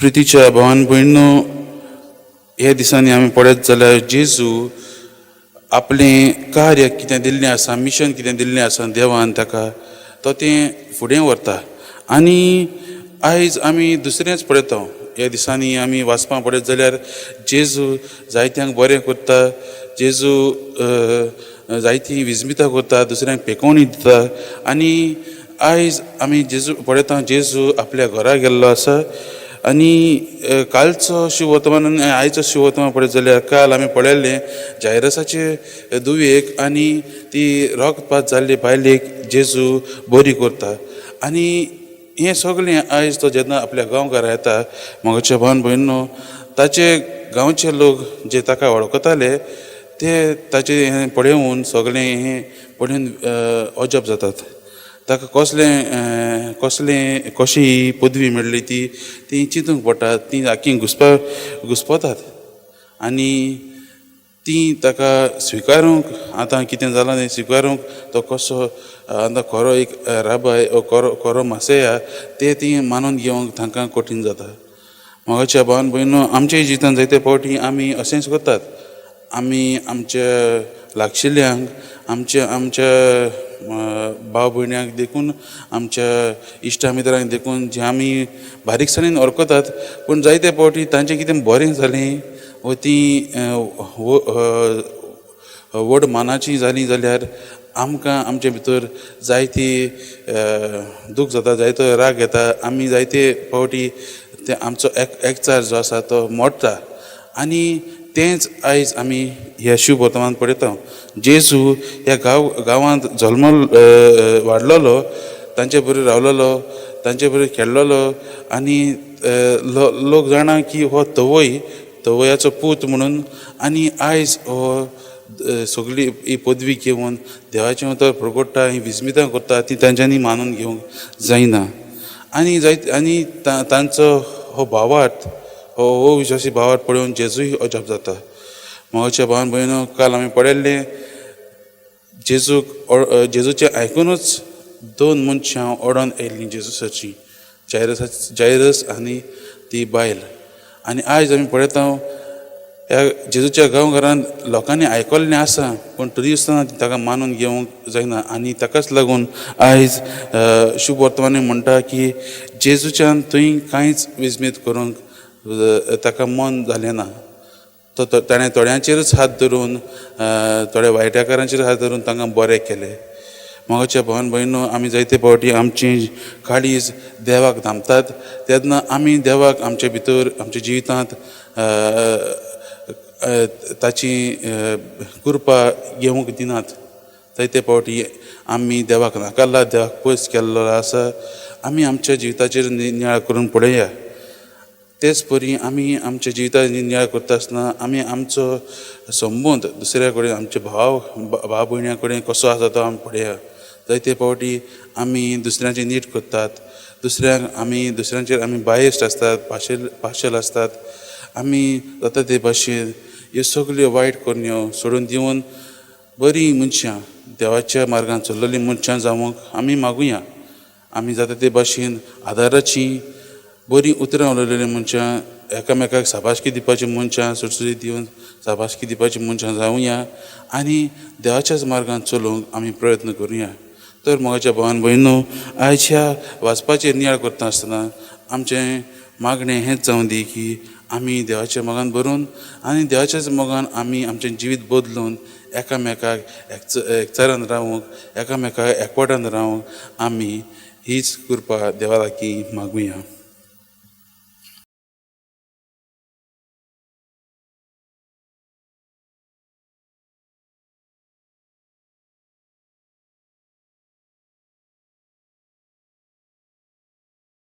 प्रितीच्या भावान भयणो, हे दिसांनी आमी पळयत जाल्यार जेजू आपलें कार्य कितें दिल्लें आसा, मिशन कितें दिल्लें आसा देवान ताका, तो तें फुडें व्हरता. आनी आयज आमी दुसरेंच पळयता. ह्या दिसांनी आमी वाचपाक पळयत जाल्यार जेजू जायत्यांक बरें करता, जेजू जायतीं विजमितां करता, दुसऱ्यांक पेकोवणी दिता. आनी आयज आमी जेजू पळयता, जेजू आपल्या घरा गेल्लो आसा. आनी कालचो शिवर्तमान आनी आयचो शिवर्तमान पळयत जाल्यार काल आमी पळयल्लें जायरसाचे दुवेक आनी ती रोगपात जाल्ली बायलेक जेजू बरी करता. आनी हें सगळें आयज तो जेन्ना आपल्या गांवघरा येता, मोगाच्या भावन भयणो, ताचे गांवचे लोक जे ताका वळखताले ते ताचें हें पळयोवन सगळें हें पळोवन अजब जातात. ताका कशी पदवी मेळ्ळी ती चिंतूंक पडटा. ती आख्खी घुस्पतात आनी ती ताका स्विकारूंक, आतां कितें जालां तें स्विकारूंक तो कसो आतां खरो एक राबाय खरो मासेया तें ती मानून घेवंक तांकां कठीण जाता. मोगाच्या भावन भयणो, आमच्याय जिवितांत जायते फावटी आमी अशेंच करतात. आमी आमच्या लागशिल्ल्यांक, आमच्या भाव भयण्यांक देखून, आमच्या इश्टा मित्रांक देखून जे आमी बारीकसाणेन वळखतात, पूण जायते फावटी तांचें कितें बरें जालें व ती व्हड मानाची जाली जाल्यार आमकां आमचे भितर जायती दूख जाता, जायतो राग येता. आमी जायते फावटी ते आमचो एकचार जो आसा तो मोडटा. आनी तेंच आयज आमी ह्या शिव वर्तमानांत पळयता. जेजू ह्या गांवांत वाडलोलो, तांचे बरोबर रावलोलो, तांचे बरोबर खेळलोलो. आनी लोक जाणा की हो तवयाचो पूत म्हणून. आनी आयज हो सगळी ही पदवी घेवन देवाचें उतर प्रगटा, ही विस्मितां करता, ती तांच्यांनी मानून घेवंक जायना. आनी तांचो हो भावार्थ, हो विश्वासी भावार्थ पळोवन जेजूय अजाप जाता. मोगाच्या भावन भयणो, काल आमी पळयल्लें जेजूचें आयकूनच 2 मनशां ओडोन आयिल्लीं जेजूसाचीं, जायरस आनी ती बायल. आनी आयज आमी पळयता ह्या जेजूच्या गांवघरांत लोकांनी आयकल्लें आसा, पूण तरी आसतना ताका मानून घेवंक जायना. आनी ताकाच लागून आयज शुभ वर्तमानी म्हणटा की जेजूच्यान थंय कांयच विस्मीत करूंक ताका मन जालें ना. ताणें थोड्यांचेरच हात धरून, थोड्या वायट्याकारांचेर हात धरून तांकां बरें केलें. मोगाच्या भावन भयणो, आमी जायते फावटी आमची काळीज देवाक धांपतात, तेन्ना आमी देवाक आमचे भितर, आमच्या जिवितांत ताची कृपा घेवंक दिनात. जायते फावटी आमी देवाक नाकारला, देवाक पयस केल्लो आसा. आमी आमच्या जिविताचेर नियाळ करून पळया. तेच परी आमी आमच्या जिविताचेर नियाळ करता आसतना आमी आमचो संबंद दुसऱ्या कडेन, आमच्या भाव भयण्यां कडेन कसो आसा तो आमी पळया. जायते फावटी आमी दुसऱ्यांचें नीट करतात, दुसऱ्यांचेर आमी बायस्ड आसतात, पाशल आसतात. आमी जाता ते भाशेन ह्यो सगल्यो वायट करण्यो सोडून दिवन बरीं मनशां, देवाच्या मार्गान चल्ललीं मनशां जावंक आमी मागुया. आमी जाता ते भाशेन आदाराचीं, बरीं उतरां उलयलेलीं मनशां, एकामेकाक शाबासकी दिवपाचीं मनशां, सुटसुटीत दिवन शाबासकी दिवपाचीं मनशां जावुया. आनी देवाच्याच मार्गान चलोवंक आमी प्रयत्न करुया. तर मोगाच्या भावन भयणो, आयज ह्या वाचपाचेर नियाळ करता आसतना आमचें मागणें हेंच जावं दी की आमी देवाच्या मोगान भरून आनी देवाच्याच मोगान आमी आमचें जिवीत बदलून एकामेकाक एकचारान रावूंक, एकामेकाक एकवटान रावूंक आमी हीच कृपा देवा लागीं मागुया.